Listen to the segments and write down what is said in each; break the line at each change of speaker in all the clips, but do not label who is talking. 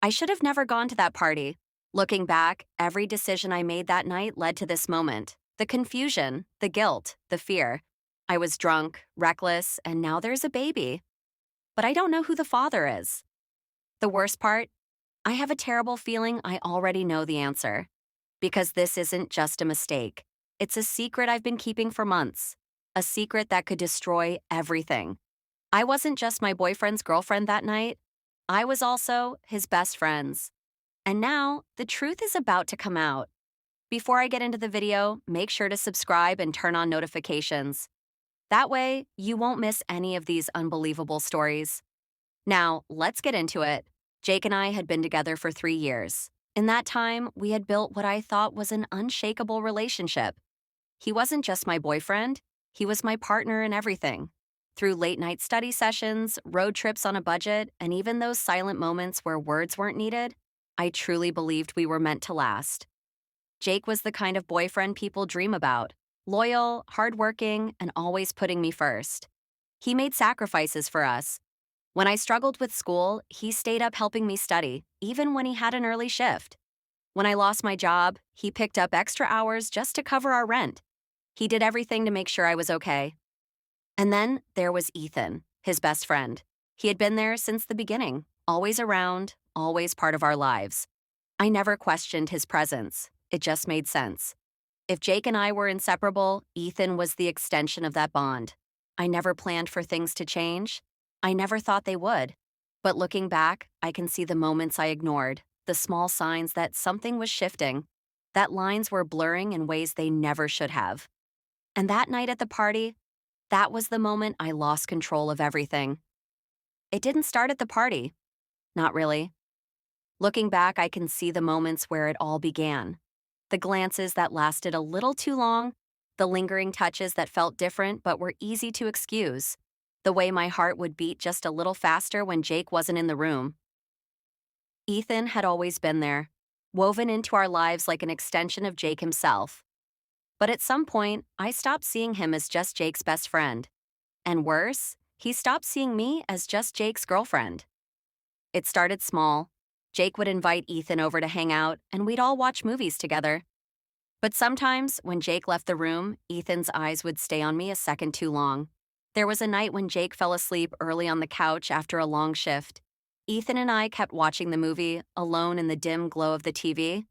I should have never gone to that party. Looking back, every decision I made that night led to this moment. The confusion, the guilt, the fear. I was drunk, reckless, and now there's a baby. But I don't know who the father is. The worst part? I have a terrible feeling I already know the answer. Because this isn't just a mistake. It's a secret I've been keeping for months. A secret that could destroy everything. I wasn't just my boyfriend's girlfriend that night. I was also his best friend's. And now, the truth is about to come out. Before I get into the video, make sure to subscribe and turn on notifications. That way, you won't miss any of these unbelievable stories. Now, let's get into it. Jake and I had been together for 3 years. In that time, we had built what I thought was an unshakable relationship. He wasn't just my boyfriend, he was my partner in everything. Through late-night study sessions, road trips on a budget, and even those silent moments where words weren't needed, I truly believed we were meant to last. Jake was the kind of boyfriend people dream about, loyal, hardworking, and always putting me first. He made sacrifices for us. When I struggled with school, he stayed up helping me study, even when he had an early shift. When I lost my job, he picked up extra hours just to cover our rent. He did everything to make sure I was okay. And then there was Ethan, his best friend. He had been there since the beginning, always around, always part of our lives. I never questioned his presence. It just made sense. If Jake and I were inseparable, Ethan was the extension of that bond. I never planned for things to change. I never thought they would. But looking back, I can see the moments I ignored, the small signs that something was shifting, that lines were blurring in ways they never should have. And that night at the party, that was the moment I lost control of everything. It didn't start at the party. Not really. Looking back, I can see the moments where it all began. The glances that lasted a little too long, the lingering touches that felt different but were easy to excuse, the way my heart would beat just a little faster when Jake wasn't in the room. Ethan had always been there, woven into our lives like an extension of Jake himself. But at some point, I stopped seeing him as just Jake's best friend. And worse, he stopped seeing me as just Jake's girlfriend. It started small. Jake would invite Ethan over to hang out, and we'd all watch movies together. But sometimes, when Jake left the room, Ethan's eyes would stay on me a second too long. There was a night when Jake fell asleep early on the couch after a long shift. Ethan and I kept watching the movie, alone in the dim glow of the TV.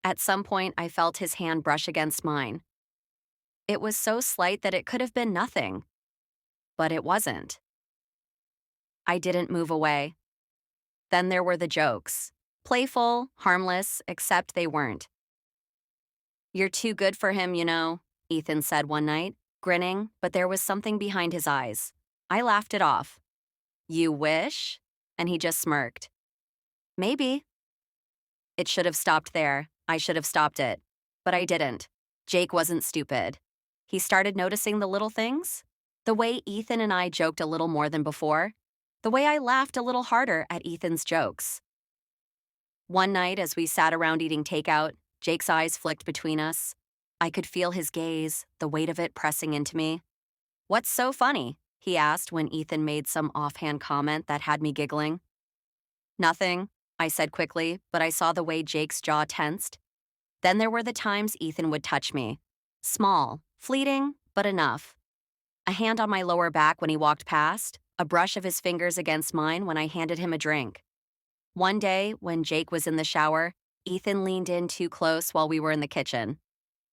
At some point, I felt his hand brush against mine. It was so slight that it could have been nothing. But it wasn't. I didn't move away. Then there were the jokes. Playful, harmless, except they weren't. "You're too good for him, you know," Ethan said one night, grinning, but there was something behind his eyes. I laughed it off. "You wish?" And he just smirked. "Maybe." It should have stopped there. I should have stopped it. But I didn't. Jake wasn't stupid. He started noticing the little things. The way Ethan and I joked a little more than before. The way I laughed a little harder at Ethan's jokes. One night, as we sat around eating takeout, Jake's eyes flicked between us. I could feel his gaze, the weight of it pressing into me. "What's so funny?" he asked when Ethan made some offhand comment that had me giggling. "Nothing," I said quickly, but I saw the way Jake's jaw tensed. Then there were the times Ethan would touch me. Small, fleeting, but enough. A hand on my lower back when he walked past, a brush of his fingers against mine when I handed him a drink. One day, when Jake was in the shower, Ethan leaned in too close while we were in the kitchen.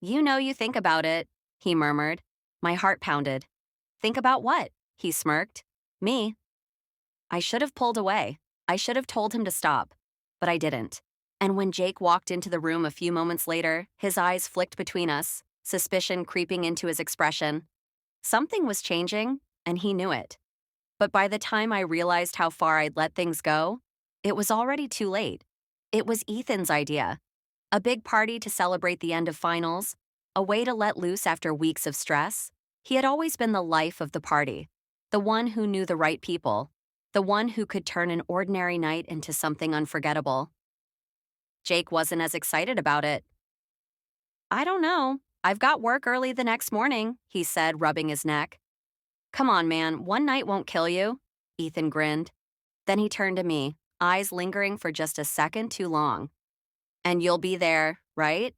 "You know you think about it," he murmured. My heart pounded. "Think about what?" he smirked. "Me." I should have pulled away. I should have told him to stop. But I didn't. And when Jake walked into the room a few moments later, his eyes flicked between us, suspicion creeping into his expression. Something was changing, and he knew it. But by the time I realized how far I'd let things go, it was already too late. It was Ethan's idea. A big party to celebrate the end of finals, a way to let loose after weeks of stress. He had always been the life of the party, the one who knew the right people, the one who could turn an ordinary night into something unforgettable. Jake wasn't as excited about it. "I don't know. I've got work early the next morning," he said, rubbing his neck. "Come on, man, one night won't kill you." Ethan grinned. Then he turned to me, eyes lingering for just a second too long. And you'll be there, right?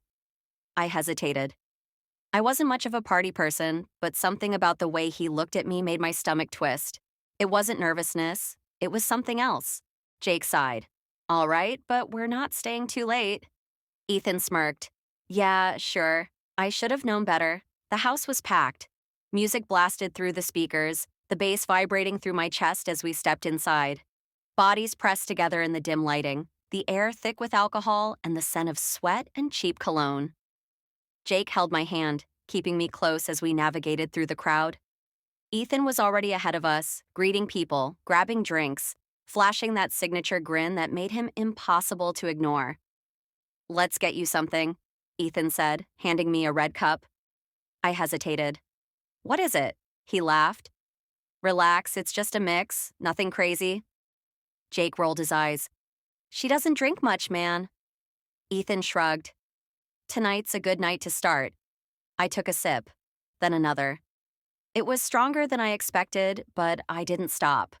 I hesitated. I wasn't much of a party person, but something about the way he looked at me made my stomach twist. It wasn't nervousness, it was something else. Jake sighed. All right, but we're not staying too late. Ethan smirked. Yeah, sure. I should have known better. The house was packed. Music blasted through the speakers, the bass vibrating through my chest as we stepped inside. Bodies pressed together in the dim lighting, the air thick with alcohol and the scent of sweat and cheap cologne. Jake held my hand, keeping me close as we navigated through the crowd. Ethan was already ahead of us, greeting people, grabbing drinks, flashing that signature grin that made him impossible to ignore. Let's get you something, Ethan said, handing me a red cup. I hesitated. What is it? He laughed. Relax, it's just a mix, nothing crazy. Jake rolled his eyes. She doesn't drink much, man. Ethan shrugged. Tonight's a good night to start. I took a sip, then another. It was stronger than I expected, but I didn't stop.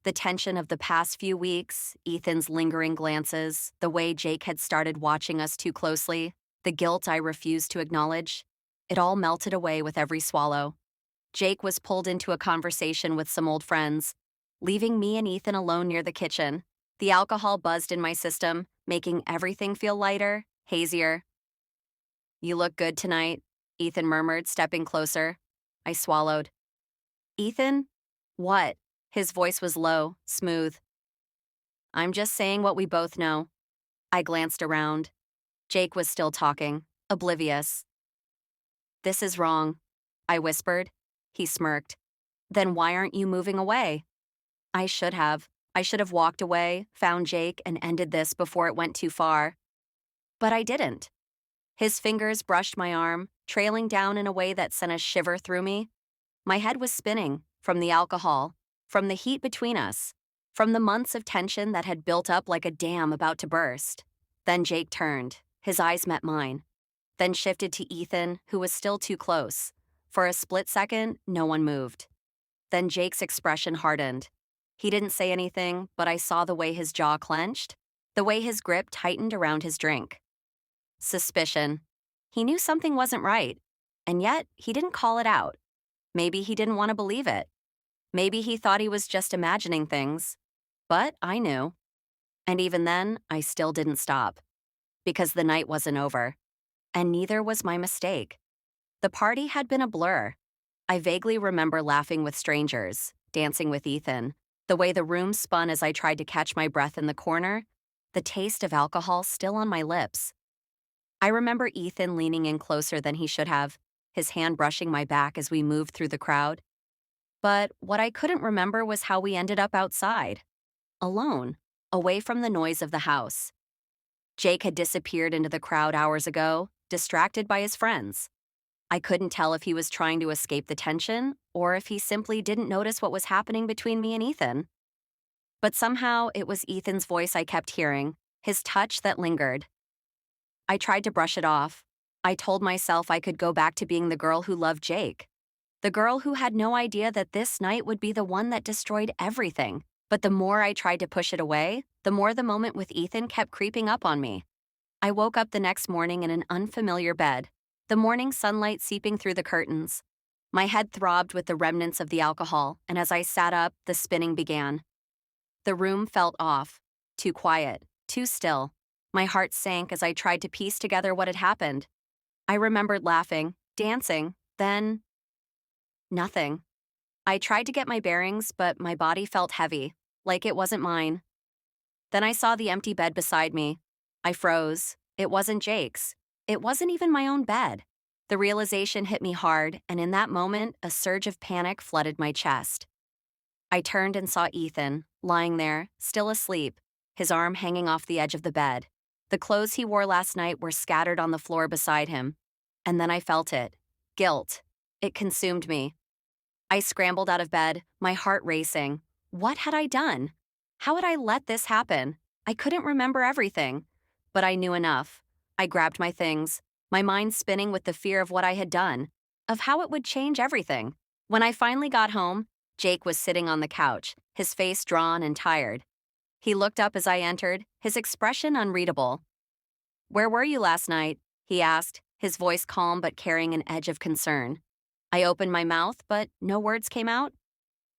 The tension of the past few weeks, Ethan's lingering glances, the way Jake had started watching us too closely, the guilt I refused to acknowledge, it all melted away with every swallow. Jake was pulled into a conversation with some old friends, leaving me and Ethan alone near the kitchen. The alcohol buzzed in my system, making everything feel lighter, hazier. You look good tonight, Ethan murmured, stepping closer. I swallowed. Ethan? What? His voice was low, smooth. I'm just saying what we both know. I glanced around. Jake was still talking, oblivious. This is wrong, I whispered. He smirked. Then why aren't you moving away? I should have. I should have walked away, found Jake, and ended this before it went too far. But I didn't. His fingers brushed my arm, trailing down in a way that sent a shiver through me. My head was spinning, from the alcohol, from the heat between us, from the months of tension that had built up like a dam about to burst. Then Jake turned. His eyes met mine. Then shifted to Ethan, who was still too close. For a split second, no one moved. Then Jake's expression hardened. He didn't say anything, but I saw the way his jaw clenched, the way his grip tightened around his drink. Suspicion. He knew something wasn't right, and yet he didn't call it out. Maybe he didn't want to believe it. Maybe he thought he was just imagining things. But I knew. And even then, I still didn't stop. Because the night wasn't over. And neither was my mistake. The party had been a blur. I vaguely remember laughing with strangers, dancing with Ethan, the way the room spun as I tried to catch my breath in the corner, the taste of alcohol still on my lips. I remember Ethan leaning in closer than he should have, his hand brushing my back as we moved through the crowd. But what I couldn't remember was how we ended up outside, alone, away from the noise of the house. Jake had disappeared into the crowd hours ago, distracted by his friends. I couldn't tell if he was trying to escape the tension or if he simply didn't notice what was happening between me and Ethan. But somehow it was Ethan's voice I kept hearing, his touch that lingered. I tried to brush it off. I told myself I could go back to being the girl who loved Jake. The girl who had no idea that this night would be the one that destroyed everything. But the more I tried to push it away, the more the moment with Ethan kept creeping up on me. I woke up the next morning in an unfamiliar bed, the morning sunlight seeping through the curtains. My head throbbed with the remnants of the alcohol, and as I sat up, the spinning began. The room felt off, too quiet, too still. My heart sank as I tried to piece together what had happened. I remembered laughing, dancing, then nothing. I tried to get my bearings, but my body felt heavy, like it wasn't mine. Then I saw the empty bed beside me. I froze. It wasn't Jake's. It wasn't even my own bed. The realization hit me hard, and in that moment, a surge of panic flooded my chest. I turned and saw Ethan, lying there, still asleep, his arm hanging off the edge of the bed. The clothes he wore last night were scattered on the floor beside him. And then I felt it. Guilt. It consumed me. I scrambled out of bed, my heart racing. What had I done? How had I let this happen? I couldn't remember everything. But I knew enough. I grabbed my things, my mind spinning with the fear of what I had done, of how it would change everything. When I finally got home, Jake was sitting on the couch, his face drawn and tired. He looked up as I entered, his expression unreadable. "Where were you last night?" he asked, his voice calm but carrying an edge of concern. I opened my mouth, but no words came out.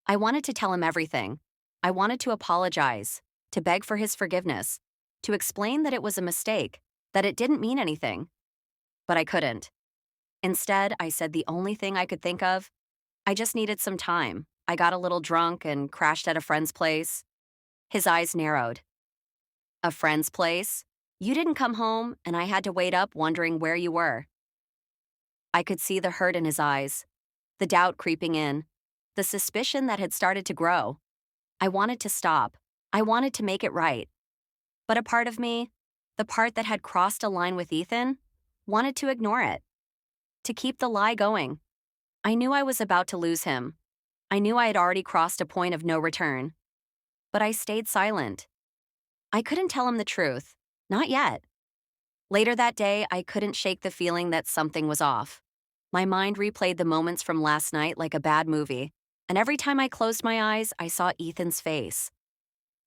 I wanted to tell him everything. I wanted to apologize, to beg for his forgiveness, to explain that it was a mistake, that it didn't mean anything. But I couldn't. Instead, I said the only thing I could think of. I just needed some time. I got a little drunk and crashed at a friend's place. His eyes narrowed. "A friend's place? You didn't come home, and I had to wait up wondering where you were." I could see the hurt in his eyes, the doubt creeping in, the suspicion that had started to grow. I wanted to stop. I wanted to make it right. But a part of me, the part that had crossed a line with Ethan, wanted to ignore it, to keep the lie going. I knew I was about to lose him. I knew I had already crossed a point of no return. But I stayed silent. I couldn't tell him the truth. Not yet. Later that day, I couldn't shake the feeling that something was off. My mind replayed the moments from last night like a bad movie, and every time I closed my eyes, I saw Ethan's face.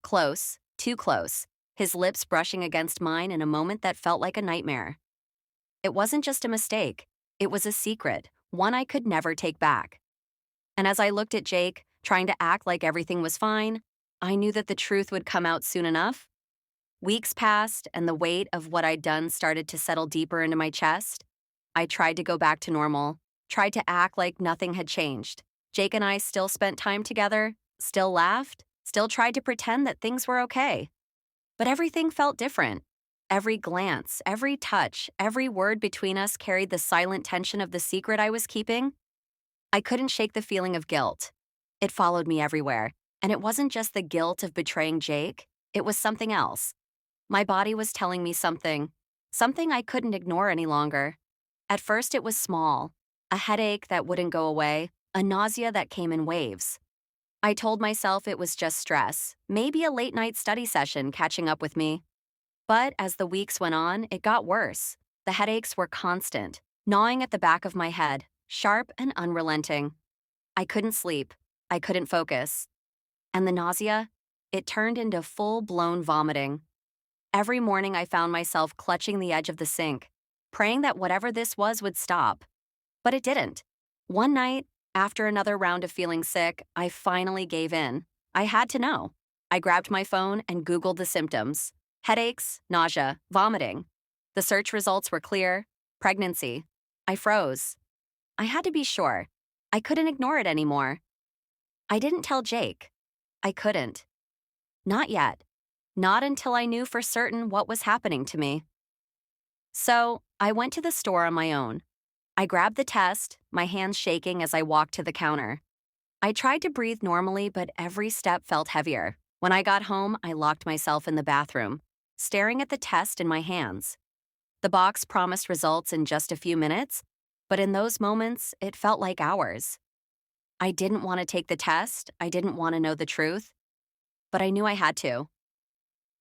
Close, too close, his lips brushing against mine in a moment that felt like a nightmare. It wasn't just a mistake. It was a secret, one I could never take back. And as I looked at Jake, trying to act like everything was fine, I knew that the truth would come out soon enough. Weeks passed, and the weight of what I'd done started to settle deeper into my chest. I tried to go back to normal, tried to act like nothing had changed. Jake and I still spent time together, still laughed, still tried to pretend that things were okay. But everything felt different. Every glance, every touch, every word between us carried the silent tension of the secret I was keeping. I couldn't shake the feeling of guilt. It followed me everywhere, and it wasn't just the guilt of betraying Jake, it was something else. My body was telling me something I couldn't ignore any longer. At first it was small, a headache that wouldn't go away, a nausea that came in waves. I told myself it was just stress, maybe a late-night study session catching up with me. But as the weeks went on, it got worse. The headaches were constant, gnawing at the back of my head, sharp and unrelenting. I couldn't sleep. I couldn't focus. And the nausea? It turned into full-blown vomiting. Every morning I found myself clutching the edge of the sink, praying that whatever this was would stop. But it didn't. One night, after another round of feeling sick, I finally gave in. I had to know. I grabbed my phone and Googled the symptoms. Headaches, nausea, vomiting. The search results were clear. Pregnancy. I froze. I had to be sure. I couldn't ignore it anymore. I didn't tell Jake. I couldn't. Not yet. Not until I knew for certain what was happening to me. So, I went to the store on my own. I grabbed the test, my hands shaking as I walked to the counter. I tried to breathe normally, but every step felt heavier. When I got home, I locked myself in the bathroom, staring at the test in my hands. The box promised results in just a few minutes, but in those moments, it felt like hours. I didn't want to take the test, I didn't want to know the truth, but I knew I had to.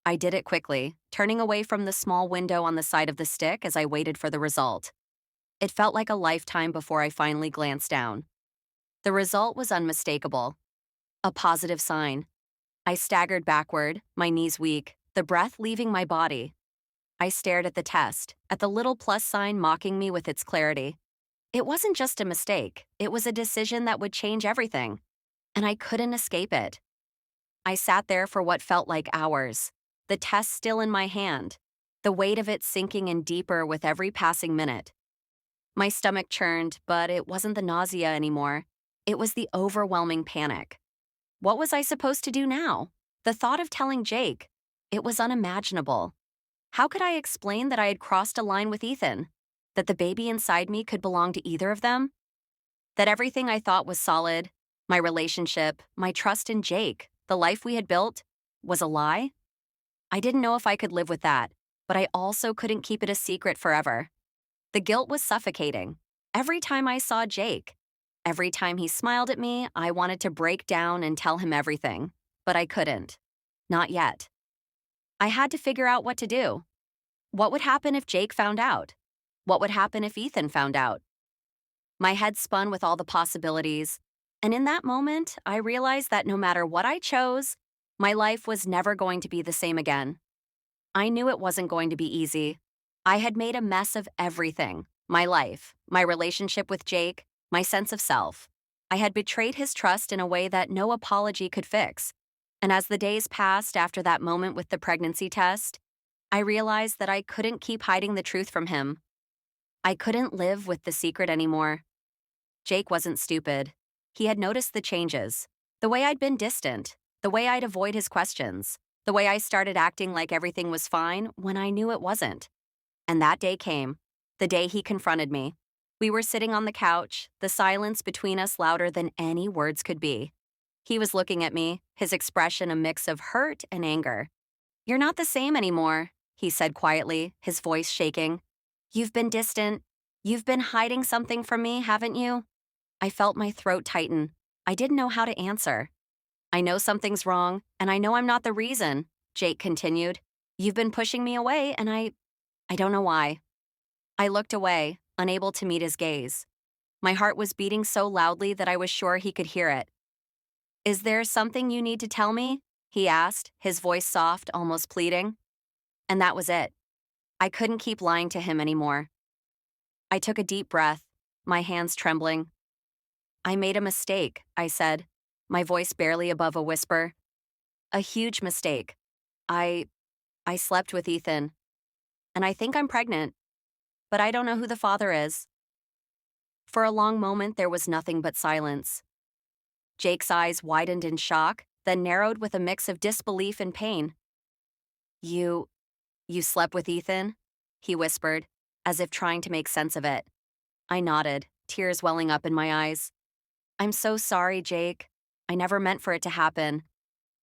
I did it quickly, turning away from the small window on the side of the stick as I waited for the result. It felt like a lifetime before I finally glanced down. The result was unmistakable. A positive sign. I staggered backward, my knees weak, the breath leaving my body. I stared at the test, at the little plus sign mocking me with its clarity. It wasn't just a mistake, it was a decision that would change everything. And I couldn't escape it. I sat there for what felt like hours, the test still in my hand, the weight of it sinking in deeper with every passing minute. My stomach churned, but it wasn't the nausea anymore. It was the overwhelming panic. What was I supposed to do now? The thought of telling Jake, it was unimaginable. How could I explain that I had crossed a line with Ethan? That the baby inside me could belong to either of them? That everything I thought was solid, my relationship, my trust in Jake, the life we had built, was a lie? I didn't know if I could live with that, but I also couldn't keep it a secret forever. The guilt was suffocating. Every time I saw Jake, every time he smiled at me, I wanted to break down and tell him everything, but I couldn't. Not yet. I had to figure out what to do. What would happen if Jake found out? What would happen if Ethan found out? My head spun with all the possibilities, and in that moment, I realized that no matter what I chose, My life was never going to be the same again. I knew it wasn't going to be easy. I had made a mess of everything: my life, my relationship with Jake, my sense of self. I had betrayed his trust in a way that no apology could fix. And as the days passed after that moment with the pregnancy test, I realized that I couldn't keep hiding the truth from him. I couldn't live with the secret anymore. Jake wasn't stupid. He had noticed the changes: the way I'd been distant, the way I'd avoid his questions, the way I started acting like everything was fine when I knew it wasn't. And that day came, the day he confronted me. We were sitting on the couch, the silence between us louder than any words could be. He was looking at me, his expression a mix of hurt and anger. "You're not the same anymore," he said quietly, his voice shaking. "You've been distant. You've been hiding something from me, haven't you?" I felt my throat tighten. I didn't know how to answer. "I know something's wrong, and I know I'm not the reason," Jake continued. "You've been pushing me away, and I don't know why." I looked away, unable to meet his gaze. My heart was beating so loudly that I was sure he could hear it. "Is there something you need to tell me?" he asked, his voice soft, almost pleading. And that was it. I couldn't keep lying to him anymore. I took a deep breath, my hands trembling. "I made a mistake," I said, my voice barely above a whisper. "A huge mistake. I I slept with Ethan, and I think I'm pregnant, but I don't know who the father is." For a long moment there was nothing but silence. Jake's eyes widened in shock, then narrowed with a mix of disbelief and pain. "You you slept with Ethan?" he whispered, as if trying to make sense of it. I nodded, tears welling up in my eyes. "I'm so sorry, Jake. I never meant for it to happen.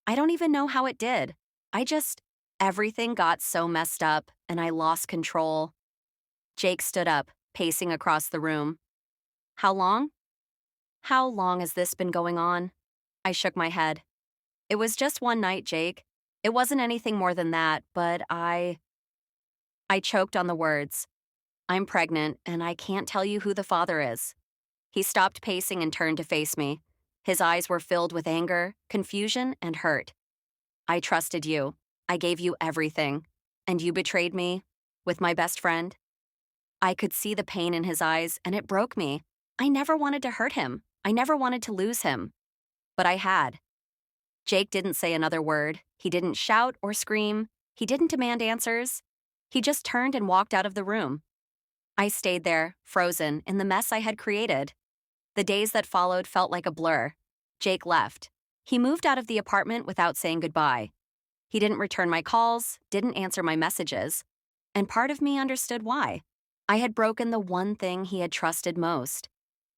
I don't even know how it did. Everything got so messed up, and I lost control." Jake stood up, pacing across the room. "How long?" "How long has this been going on?" I shook my head. "It was just one night, Jake. It wasn't anything more than that, but I choked on the words. "I'm pregnant, and I can't tell you who the father is." He stopped pacing and turned to face me. His eyes were filled with anger, confusion, and hurt. "I trusted you. I gave you everything. And you betrayed me with my best friend." I could see the pain in his eyes, and it broke me. I never wanted to hurt him. I never wanted to lose him. But I had. Jake didn't say another word. He didn't shout or scream. He didn't demand answers. He just turned and walked out of the room. I stayed there, frozen, in the mess I had created. The days that followed felt like a blur. Jake left. He moved out of the apartment without saying goodbye. He didn't return my calls, didn't answer my messages. And part of me understood why. I had broken the one thing he had trusted most.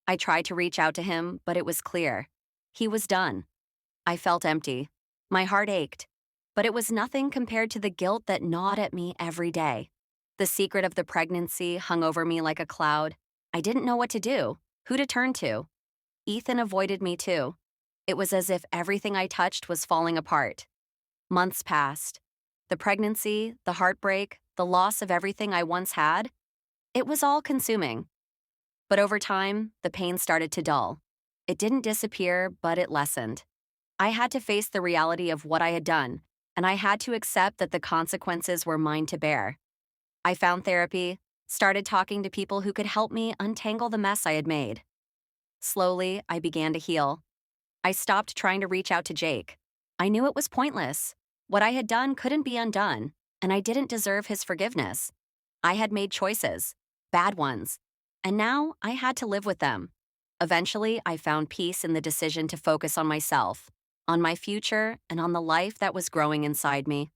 I tried to reach out to him, but it was clear. He was done. I felt empty. My heart ached. But it was nothing compared to the guilt that gnawed at me every day. The secret of the pregnancy hung over me like a cloud. I didn't know what to do, who to turn to. Ethan avoided me too. It was as if everything I touched was falling apart. Months passed. The pregnancy, the heartbreak, the loss of everything I once had, it was all consuming. But over time, the pain started to dull. It didn't disappear, but it lessened. I had to face the reality of what I had done, and I had to accept that the consequences were mine to bear. I found therapy, started talking to people who could help me untangle the mess I had made. Slowly, I began to heal. I stopped trying to reach out to Jake. I knew it was pointless. What I had done couldn't be undone, and I didn't deserve his forgiveness. I had made choices, bad ones, and now I had to live with them. Eventually, I found peace in the decision to focus on myself, on my future, and on the life that was growing inside me.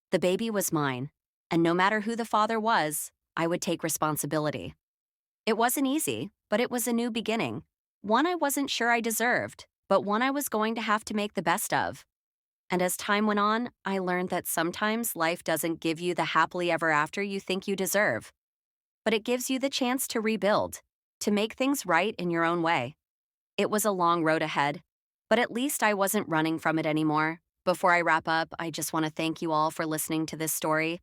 The baby was mine, and no matter who the father was, I would take responsibility. It wasn't easy, but it was a new beginning. One I wasn't sure I deserved, but one I was going to have to make the best of. And as time went on, I learned that sometimes life doesn't give you the happily ever after you think you deserve. But it gives you the chance to rebuild, to make things right in your own way. It was a long road ahead, but at least I wasn't running from it anymore. Before I wrap up, I just want to thank you all for listening to this story.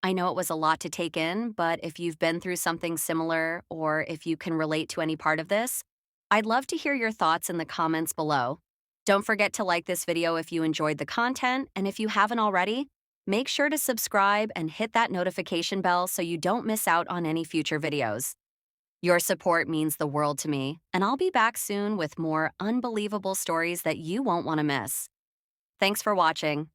I know it was a lot to take in, but if you've been through something similar or if you can relate to any part of this, I'd love to hear your thoughts in the comments below. Don't forget to like this video if you enjoyed the content, and if you haven't already, make sure to subscribe and hit that notification bell so you don't miss out on any future videos. Your support means the world to me, and I'll be back soon with more unbelievable stories that you won't want to miss. Thanks for watching.